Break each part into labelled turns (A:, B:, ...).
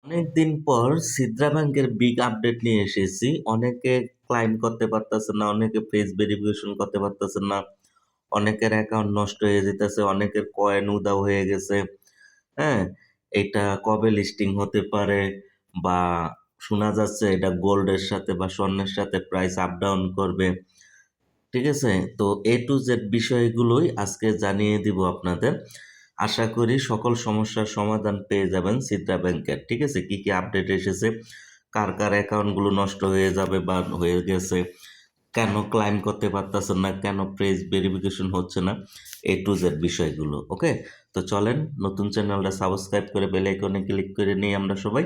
A: অনেকদিন পর সিদ্রা ব্যাংকের বিগ আপডেট নিয়ে এসেছি। অনেকে ক্লাইম করতে পারতেছে না, অনেকে ফেস ভেরিফিকেশন করতে পারতেছে না, অনেকের অ্যাকাউন্ট নষ্ট হয়ে যেতেছে, অনেকের কয়েন উধাও হয়ে গেছে। হ্যাঁ, এটা কবে লিস্টিং হতে পারে, বা শোনা যাচ্ছে এটা গোল্ডের সাথে বা স্বর্ণের সাথে প্রাইস আপ ডাউন করবে। ঠিক আছে, তো এ টু জেড বিষয়গুলোই আজকে জানিয়ে দিব আপনাদের। আশা করি সকল সমস্যার সমাধান পেয়ে যাবেন সিদ্রা ব্যাংকের। ঠিক আছে, কি কি আপডেট এসেছে, কার কার অ্যাকাউন্টগুলো নষ্ট হয়ে যাবে বা হয়ে গেছে, কেন ক্লাইম করতে পারতেছেন না, কেন প্রেস ভেরিফিকেশন হচ্ছে না, এ টু জেড বিষয়গুলো। ওকে, তো চলেন নতুন চ্যানেলটা সাবস্ক্রাইব করে বেল আইকনে ক্লিক করে নিই আমরা সবাই।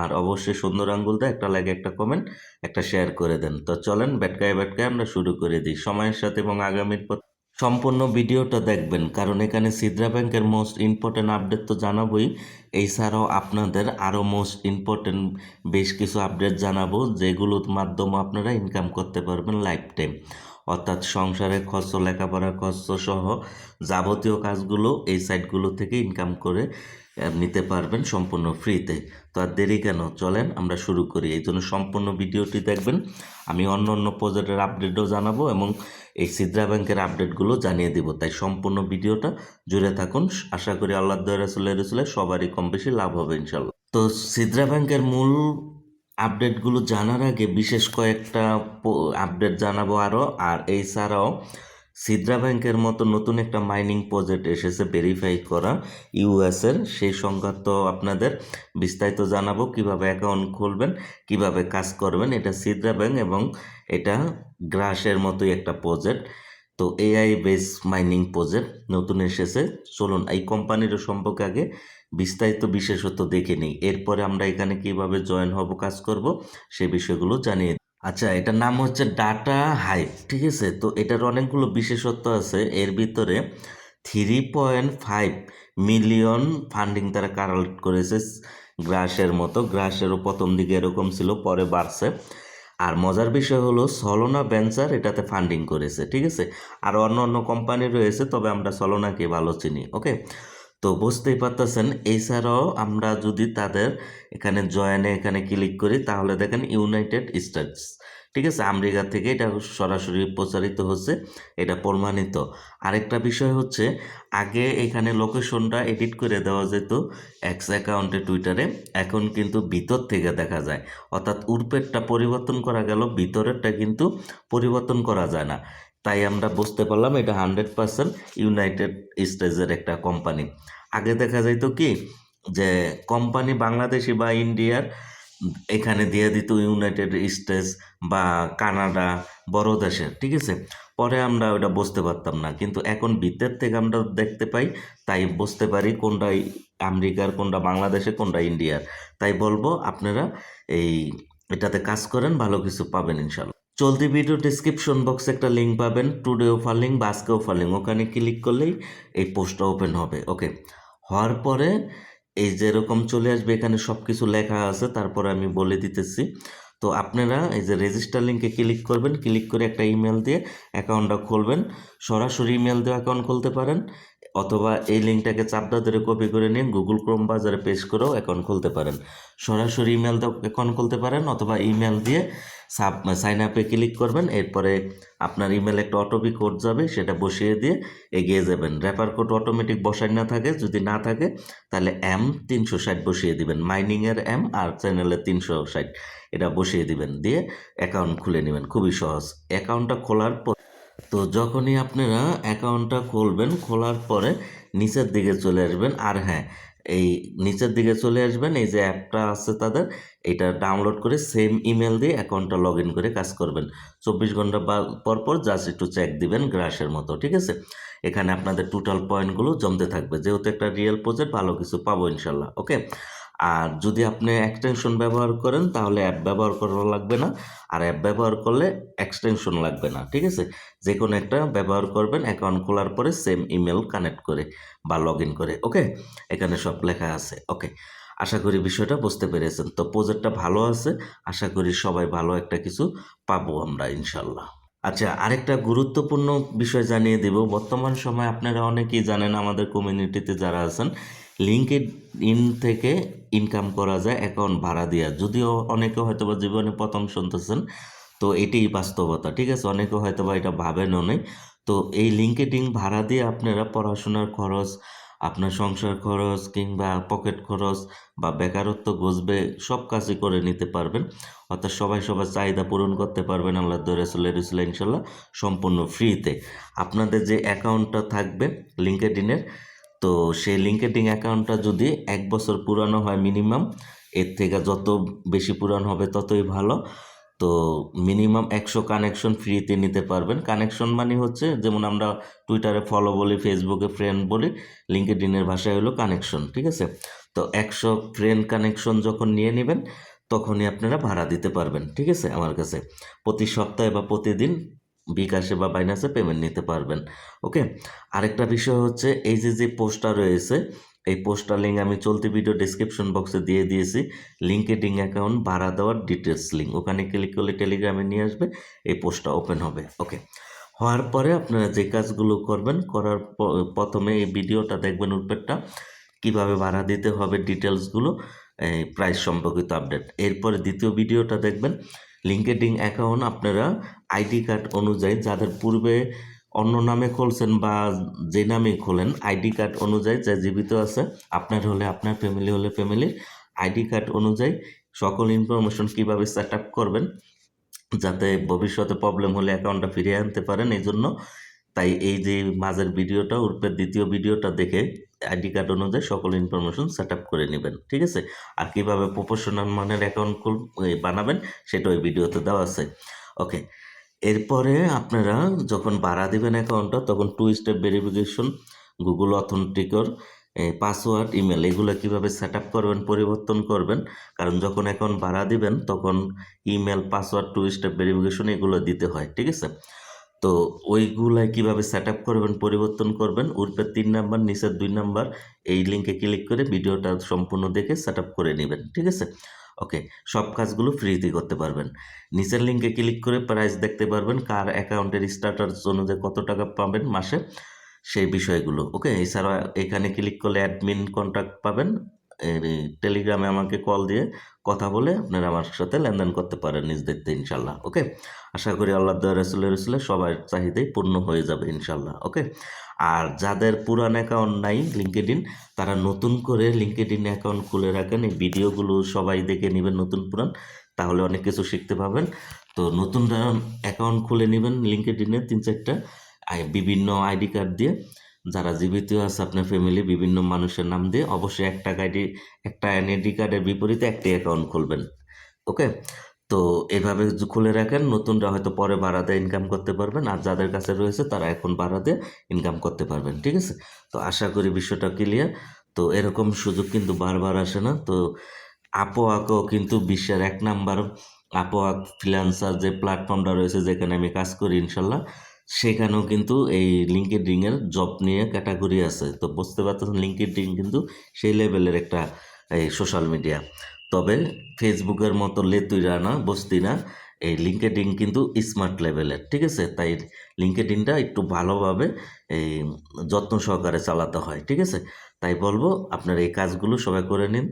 A: আর অবশ্যই সুন্দর আঙ্গুল দেয় একটা লাইক, একটা কমেন্ট, একটা শেয়ার করে দেন। তো চলেন ব্যাটকায় ব্যাটকায় আমরা শুরু করে দিই সময়ের সাথে এবং আগামীর পথ। সম্পূর্ণ ভিডিওটা দেখবেন, কারণ এখানে সিদ্রা ব্যাংকের মোস্ট ইম্পর্টেন্ট আপডেট তো জানাবোই, এছাড়াও আপনাদের আরও মোস্ট ইম্পর্টেন্ট বেশ কিছু আপডেট জানাবো, যেগুলোর মাধ্যমে আপনারা ইনকাম করতে পারবেন লাইফ টাইম। অর্থাৎ সংসারের খরচ, লেখাপড়ার খরচ সহ যাবতীয় কাজগুলো এই সাইটগুলো থেকে ইনকাম করে নিতে পারবেন সম্পূর্ণ ফ্রিতে। তো আর দেরি কেন, চলেন আমরা শুরু করি। এই জন্য সম্পূর্ণ ভিডিওটি দেখবেন। আমি অন্য অন্য প্রজেক্টের আপডেটও জানাবো এবং এই সিদ্রা ব্যাংকের আপডেটগুলো জানিয়ে দিব, তাই সম্পূর্ণ ভিডিওটা জুড়ে থাকুন। আশা করি আল্লাহ রসুলে সবারই কম বেশি লাভ হবে ইনশাল্লাহ। তো সিদ্রা ব্যাংকের মূল আপডেটগুলো জানার আগে বিশেষ কয়েকটা আপডেট জানাবো আরও। আর এছাড়াও সিদ্রা ব্যাংকের মতো নতুন একটা মাইনিং প্রজেক্ট এসেছে ভেরিফাই করা ইউএসের, সেই সংক্রান্ত আপনাদের বিস্তারিত জানাবো, কিভাবে অ্যাকাউন্ট খুলবেন, কিভাবে কাজ করবেন। এটা সিদ্রা ব্যাংক এবং এটা গ্রাসের মতোই একটা প্রজেক্ট। তো এআই বেস মাইনিং প্রজেক্ট নতুন এসেছে। চলুন এই কোম্পানির সম্পর্কে আগে বিস্তারিত বিশেষত দেখে নিই, এরপরে আমরা এখানে কিভাবে জয়েন হব, কাজ করব, সে বিষয়গুলো জানিয়ে। আচ্ছা, এটার নাম হচ্ছে ডাটা হাইপ। ঠিক আছে, তো এটার অনেকগুলো বিশেষত্ব আছে। এর ভিতরে 3.5 মিলিয়ন ফান্ডিং তারা কালেক্ট করেছে। গ্রাসের মতো, গ্রাসেরও প্রথম দিকে এরকম ছিল, পরে বাড়ছে। আর মজার বিষয় হলো সলোনা ভেঞ্চার এটাতে ফান্ডিং করেছে। ঠিক আছে, আর অন্য অন্য কোম্পানি রয়েছে, তবে আমরা সলোনাকে ভালো চিনি। ওকে, তো বুঝতেই পারতেছেন। এছাড়াও আমরা যদি তাদের এখানে জয়েনে এখানে ক্লিক করি, তাহলে দেখেন ইউনাইটেড স্টেটস। ঠিক আছে, আমেরিকা থেকে এটা সরাসরি প্রচারিত হচ্ছে, এটা প্রমাণিত। আরেকটা বিষয় হচ্ছে, আগে এখানে লোকেশনটা এডিট করে দেওয়া যেত এক্স অ্যাকাউন্টে, টুইটারে, এখন কিন্তু ভিতর থেকে দেখা যায়। অর্থাৎ উপরেরটা পরিবর্তন করা গেল, ভিতরেরটা কিন্তু পরিবর্তন করা যায় না। তাই আমরা বুঝতে পারলাম এটা 100% ইউনাইটেড স্টেটসের একটা কোম্পানি। আগে দেখা যাইত কি, যে কোম্পানি বাংলাদেশি বা ইন্ডিয়ার এখানে দিয়ে দিত ইউনাইটেড স্টেটস বা কানাডা, বড় দেশের। ঠিক আছে, পরে আমরা ওটা বুঝতে পারতাম না, কিন্তু এখন ভিতর থেকে আমরা দেখতে পাই, তাই বুঝতে পারি কোনটা আমেরিকার, কোনটা বাংলাদেশে, কোনটা ইন্ডিয়ার। তাই বলবো আপনারা এই এটাতে কাজ করেন, ভালো কিছু পাবেন ইনশাল্লাহ। চলতি ভিডিও ডিসক্রিপশন বক্সে একটা লিঙ্ক পাবেন, টুডে অফার লিঙ্ক বা আজকে অফার লিঙ্ক, ওখানে ক্লিক করলেই এই পোস্টটা ওপেন হবে। ওকে, হওয়ার পরে এই যেরকম চলে আসবে, এখানে সব কিছু লেখা আছে, তারপরে আমি বলে দিতেছি। তো আপনারা এই যে রেজিস্টার লিঙ্কে ক্লিক করবেন, ক্লিক করে একটা ইমেল দিয়ে অ্যাকাউন্টটা খুলবেন। সরাসরি ইমেল দিয়ে অ্যাকাউন্ট খুলতে পারেন, অথবা এই লিঙ্কটাকে চাপটা ধরে কপি করে নিয়ে গুগল ক্রোম বাজারে পেস্ট করেও অ্যাকাউন্ট খুলতে পারেন। সরাসরি ইমেল দিয়ে অ্যাকাউন্ট খুলতে পারেন, অথবা ইমেল দিয়ে সাইন আপে ক্লিক করবেন। এরপরে আপনার ইমেলে একটা অটোপি কোড যাবে, সেটা বসিয়ে দিয়ে এগিয়ে যাবেন। র্যাপার কোড অটোমেটিক বসাই না থাকে, যদি না থাকে তাহলে M360 বসিয়ে দিবেন, মাইনিংয়ের M আর চ্যানেলের 360, এটা বসিয়ে দিবেন, দিয়ে অ্যাকাউন্ট খুলে নেবেন। খুবই সহজ। অ্যাকাউন্টটা খোলার পর, তো যখনই আপনারা অ্যাকাউন্টটা খুলবেন, খোলার পরে নিচের দিকে চলে আসবেন। আর হ্যাঁ, এই নিচের দিকে চলে আসবেন, এই যে অ্যাপটা আছে তাদের, এটা ডাউনলোড করে সেম ইমেল দিয়ে অ্যাকাউন্টটা লগ ইন করে কাজ করবেন। 24 ঘন্টা পর পর জাস্ট একটু চেক দিবেন, গ্রাসের মতো। ঠিক আছে, এখানে আপনাদের টোটাল পয়েন্টগুলো জমতে থাকবে। যেহেতু একটা রিয়েল প্রজেক্ট, ভালো কিছু পাবো ইনশাল্লাহ। ওকে, আর যদি আপনি এক্সটেনশন ব্যবহার করেন, তাহলে অ্যাপ ব্যবহার করা লাগবে না, আর অ্যাপ ব্যবহার করলে এক্সটেনশন লাগবে না। ঠিক আছে, যে কোনো একটা ব্যবহার করবেন অ্যাকাউন্ট খোলার পরে সেম ইমেল কানেক্ট করে বা লগ ইন করে। ওকে, এখানে সব লেখা আছে। ওকে, আশা করি বিষয়টা বুঝতে পেরেছেন। তো প্রজেক্টটা ভালো আছে, আশা করি সবাই ভালো একটা কিছু পাবো আমরা ইনশাল্লাহ। আচ্ছা, আরেকটা গুরুত্বপূর্ণ বিষয় জানিয়ে দেব। বর্তমান সময় আপনারা অনেকেই জানেন, আমাদের কমিউনিটিতে যারা আছেন, লিঙ্কেড ইন থেকে ইনকাম করা যায় অ্যাকাউন্ট ভাড়া দেওয়া। যদিও অনেকে হয়তো বা জীবনে প্রথম শুনতেছেন, তো এটাই বাস্তবতা, ঠিক আছে? অনেকে হয়তো বা এটা ভাবেনও নেই। তো এই লিঙ্কেড ইন ভাড়া দিয়ে আপনারা পড়াশোনার খরচ, আপনার সংসার খরচ কিংবা পকেট খরচ বা বেকারত্ব ঘুচবে, সব কাজই করে নিতে পারবেন। অর্থাৎ সবাই সবার চাহিদা পূরণ করতে পারবেন আল্লাহ রসুলের ইনশাল্লাহ সম্পূর্ণ ফ্রিতে। আপনাদের যে অ্যাকাউন্টটা থাকবে লিঙ্কেড ইনের, তো সেই লিঙ্কেডিন অ্যাকাউন্টটা যদি 1 বছর পুরানো হয় মিনিমাম, এর থেকে যত বেশি পুরানো হবে ততই ভালো। তো মিনিমাম 100 কানেকশন ফ্রিতে নিতে পারবেন। কানেকশন মানে হচ্ছে যেমন আমরা টুইটারে ফলো বলি, ফেসবুকে ফ্রেন্ড বলি, লিঙ্কেডিনের ভাষায় হলো কানেকশন, ঠিক আছে? তো 100 ফ্রেন্ড কানেকশন যখন নিয়ে নেবেন তখনই আপনারা ভাড়া দিতে পারবেন, ঠিক আছে? আমার কাছে প্রতি সপ্তাহে বা প্রতিদিন বিকাশে বা বাইনাসে পেমেন্ট নিতে পারবেন। ওকে, আরেকটা বিষয় হচ্ছে এই যে পোস্টটা রয়েছে, এই পোস্টটার লিঙ্ক আমি চলতি ভিডিও ডেসক্রিপশন বক্সে দিয়ে দিয়েছি। লিঙ্কেডিন অ্যাকাউন্ট ভাড়া দেওয়ার ডিটেলস লিঙ্ক, ওখানে ক্লিক করলে টেলিগ্রামে নিয়ে আসবে, এই পোস্টটা ওপেন হবে। ওকে, হওয়ার পরে আপনারা যে কাজগুলো করবেন, করার প্রথমে এই ভিডিওটা দেখবেন উপরেরটা, কীভাবে ভাড়া দিতে হবে ডিটেলসগুলো, এই প্রাইস সম্পর্কিত আপডেট। এরপরে দ্বিতীয় ভিডিওটা দেখবেন লিঙ্কেডিন অ্যাকাউন্ট আপনারা আইডি কার্ড অনুযায়ী, যাদের পূর্বে অন্য নামে খুলছেন বা যে নামে খোলেন, আইডি কার্ড অনুযায়ী যে জীবিত আছে, আপনার হলে আপনার, ফ্যামিলি হলে ফ্যামিলির, আইডি কার্ড অনুযায়ী সকল ইনফরমেশন কীভাবে সেট আপ করবেন যাতে ভবিষ্যতে প্রবলেম হলে অ্যাকাউন্টটা ফিরিয়ে আনতে পারেন, এই জন্য। তাই এই যে মাঝের ভিডিওটা, উর্পের দ্বিতীয় ভিডিওটা দেখে আইডি কার্ড অনুযায়ী সকল ইনফরমেশন সেট আপ করে নেবেন, ঠিক আছে? আর কীভাবে প্রফেশনাল মানের অ্যাকাউন্ট বানাবেন সেটা ওই ভিডিওতে দেওয়া আছে। ওকে, এরপরে আপনারা যখন ভাড়া দিবেন অ্যাকাউন্টটা, তখন 2 step verification, Google authenticator, password, email, এগুলো কীভাবে সেট আপ করবেন, পরিবর্তন করবেন। কারণ যখন অ্যাকাউন্ট ভাড়া দিবেন তখন ইমেল, পাসওয়ার্ড, 2 স্টেপ ভেরিফিকেশন এগুলো দিতে হয়, ঠিক আছে? তো ওইগুলাই কীভাবে সেট আপ করবেন, পরিবর্তন করবেন, উপরের 3 নাম্বার নিচের 2 নাম্বার এই লিঙ্কে ক্লিক করে ভিডিওটা সম্পূর্ণ দেখে সেট আপ করে নেবেন, ঠিক আছে? ওকে, সব কাজগুলো ফ্রিতে করতে পারবেন। নিচের লিঙ্কে ক্লিক করে প্রাইস দেখতে পারবেন, কার অ্যাকাউন্টের স্ট্যাটাস অনুযায়ী কত টাকা পাবেন মাসে, সেই বিষয়গুলো। ওকে, এছাড়া এখানে ক্লিক করলে অ্যাডমিন কন্ট্যাক্ট পাবেন, টেলিগ্রামে আমাকে কল দিয়ে কথা বলে আপনারা আমার সাথে লেনদেন করতে পারেন নিজ দায়িত্বে ইনশাল্লাহ। ওকে, আশা করি আল্লাহ রসুলের সবার চাহিদাই পূর্ণ হয়ে যাবে ইনশাল্লাহ। ওকে, আর যাদের পুরান অ্যাকাউন্ট নাই লিঙ্কেডিন, তারা নতুন করে লিঙ্কেডিন অ্যাকাউন্ট খুলে রাখেন। এই ভিডিওগুলো সবাই দেখে নেবেন নতুন পুরান, তাহলে অনেক কিছু শিখতে পাবেন। তো নতুন অ্যাকাউন্ট খুলে নেবেন লিঙ্কেডিনে 3-4টা বিভিন্ন আইডি কার্ড দিয়ে, যারা জীবিত আছে আপনার ফ্যামিলি, বিভিন্ন মানুষের নাম দিয়ে, অবশ্যই একটা আইডি কার্ডের বিপরীতে একটি অ্যাকাউন্ট খুলবেন। ওকে, তো এভাবে খুলে রাখেন, নতুনরা হয়তো পরে ভাড়া দিয়ে ইনকাম করতে পারবেন, আর যাদের কাছে রয়েছে তারা এখন ভাড়া দিয়ে ইনকাম করতে পারবেন, ঠিক আছে? তো আশা করি বিষয়টা ক্লিয়ার। তো এরকম সুযোগ কিন্তু বারবার আসে না। তো আপওয়ার্কও কিন্তু বিশ্বের 1 নাম্বার, আপওয়ার্ক ফ্রিল্যান্সার যে প্ল্যাটফর্মটা রয়েছে যেখানে আমি কাজ করি ইনশাল্লাহ, সেখানেও কিন্তু এই লিঙ্কেডিনের জব নিয়ে ক্যাটাগরি আছে। তো বুঝতে পারতেছেন লিঙ্কেডিন কিন্তু সেই লেভেলের একটা এই সোশ্যাল মিডিয়া। তবে ফেসবুকের মতো লেতুইরা না, বস্তি না, এই লিঙ্কেডিন কিন্তু স্মার্ট লেভেলের, ঠিক আছে? তাই লিঙ্কেডিনটা একটু ভালোভাবে এই যত্ন সহকারে চালাতে হয়, ঠিক আছে? তাই বলবো আপনার এই কাজগুলো সবাই করে নিন।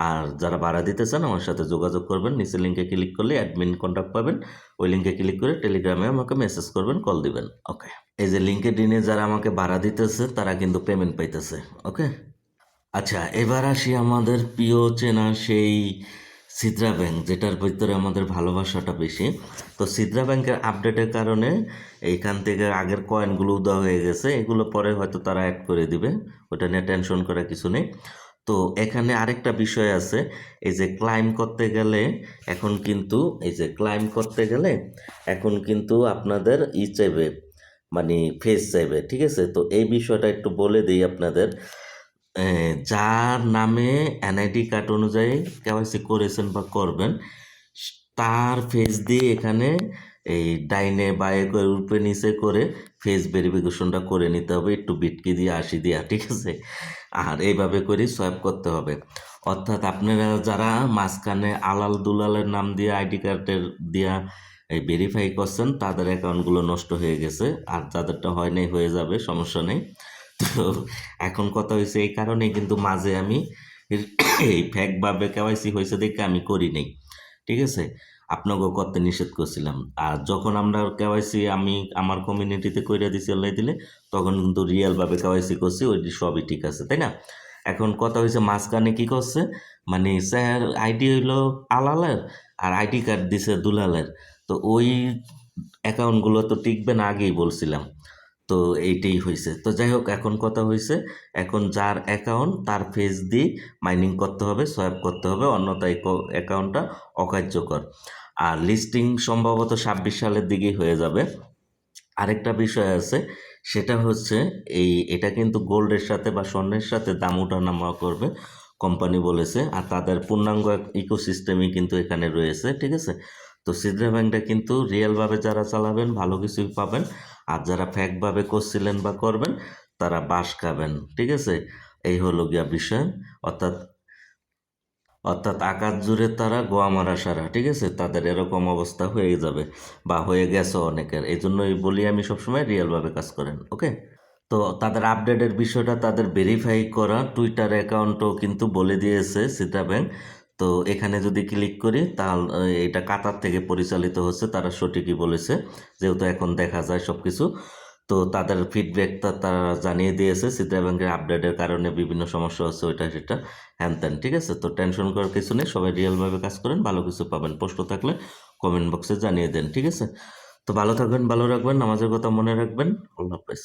A: আর যারা ভাড়া দিতে চান আমার সাথে যোগাযোগ করবেন, নিচের লিঙ্কে ক্লিক করলে অ্যাডমিন কন্ট্যাক্ট পাবেন, ওই লিঙ্কে ক্লিক করে টেলিগ্রামে আমাকে মেসেজ করবেন, কল দিবেন। ওকে, এই যে লিঙ্কেডিনে যারা আমাকে ভাড়া দিতেছে তারা কিন্তু পেমেন্ট পাইতেছে। ওকে, আচ্ছা, এবার আসি আমাদের প্রিয় চেনা সেই সিদ্রা ব্যাংক, যেটার ভিতরে আমাদের ভালোবাসাটা বেশি। তো সিদ্রা ব্যাংকের আপডেটের কারণে এইখান থেকে আগের কয়েনগুলো উদা হয়ে গেছে, এগুলো পরে হয়তো তারা অ্যাড করে দিবে, ওটা নিয়ে টেনশন করার কিছু নেই। তো এখানে আরেকটা বিষয় আছে, এই যে ক্লাইম করতে গেলে এখন কিন্তু আপনাদের চাইবে, মানে ফেস চাইবে, ঠিক আছে? তো এই বিষয়টা একটু বলে দিই আপনাদের। যার নামে এনআইডি কার্ড অনুযায়ী কেওয়াইসি করেছেন বা করবেন, তার ফেস দিয়ে এখানে এই ডাইনে বায়ে করে উপরে নিচে করে ফেস ভেরিফিকেশনটা করে নিতে হবে, একটু বিটকি দিয়ে 80 দিয়া, ঠিক আছে? আর এইভাবে করে সোয়াইপ করতে হবে। অর্থাৎ আপনারা যারা মাঝখানে আলাল দুলালের নাম দিয়ে আইডি কার্ডের দিয়া এই ভেরিফাই করছেন, তাদের অ্যাকাউন্টগুলো নষ্ট হয়ে গেছে, আর যাদেরটা হয় নাই হয়ে যাবে, সমস্যা নেই। তো এখন কথা হয়েছে এই কারণে কিন্তু মাঝে আমি এই ফ্যাকভাবে কেওয়াইসি হয়েছে দেখে আমি করি নাই, ঠিক আছে? আপনাকেও করতে নিষেধ করছিলাম। আর যখন আমরা কেওয়াইসি আমি আমার কমিউনিটিতে কইরা দিছি আল্লাহ দিলে, তখন কিন্তু রিয়েলভাবে কেওয়াইসি করছি, ওইটি সবই ঠিক আছে, তাই না? এখন কথা হয়েছে মাঝখানে কি করছে, মানে স্যার আইডি হইলো আলালের আর আইডি কার্ড দিছে দুলালের, তো ওই অ্যাকাউন্টগুলো তো টিকবে না, আগেই বলছিলাম। তো এইটাই হয়েছে। তো যাই হোক, এখন কথা হয়েছে, এখন যার অ্যাকাউন্ট তার ফেস দিয়ে মাইনিং করতে হবে, সোয়াইপ করতে হবে, অন্যথায় অ্যাকাউন্টটা অকার্যকর। আর লিস্টিং সম্ভবত 26 সালের দিকেই হয়ে যাবে। আরেকটা বিষয় আছে, সেটা হচ্ছে এটা কিন্তু গোল্ডের সাথে বা স্বর্ণের সাথে দাম ওঠানামা করবে, কোম্পানি বলেছে। আর তাদের পূর্ণাঙ্গ ইকোসিস্টেমই কিন্তু এখানে রয়েছে, ঠিক আছে? তো সিদ্রা ব্যাংকটা কিন্তু রিয়েলভাবে যারা চালাবেন ভালো কিছুই পাবেন, আর যারা ফ্যাকভাবে করছিলেন বা করবেন তারা বাস খাবেন, ঠিক আছে? এই হলো গিয়া বিষয়। অর্থাৎ অর্থাৎ আকাশ জুড়ে তারা গোয়া মারা সারা, ঠিক আছে? তাদের এরকম অবস্থা হয়ে যাবে বা হয়ে গেছে অনেকের। এই জন্যই বলি আমি সবসময় রিয়েলভাবে কাজ করেন, ওকে? তো তাদের আপডেটের বিষয়টা তাদের ভেরিফাই করা টুইটার অ্যাকাউন্টও কিন্তু বলে দিয়েছে সিটা ব্যাংক। তো এখানে যদি ক্লিক করি তাহলে এটা কাতার থেকে পরিচালিত হচ্ছে, তারা সঠিকই বলেছে, যেহেতু এখন দেখা যায় সব কিছু। তো তাদের ফিডব্যাকটা তারা জানিয়ে দিয়েছে, সিটা ব্যাংকের আপডেটের কারণে বিভিন্ন সমস্যা হচ্ছে, ওইটা সেটা হ্যান ত্যান, ঠিক আছে? তো টেনশন করার কিছু নেই, সবাই রিয়েলভাবে কাজ করেন, ভালো কিছু পাবেন। প্রশ্ন থাকলে কমেন্ট বক্সে জানিয়ে দেন, ঠিক আছে? তো ভালো থাকবেন, ভালো রাখবেন, নামাজের কথা মনে রাখবেন। আল্লাহ হাফেজ।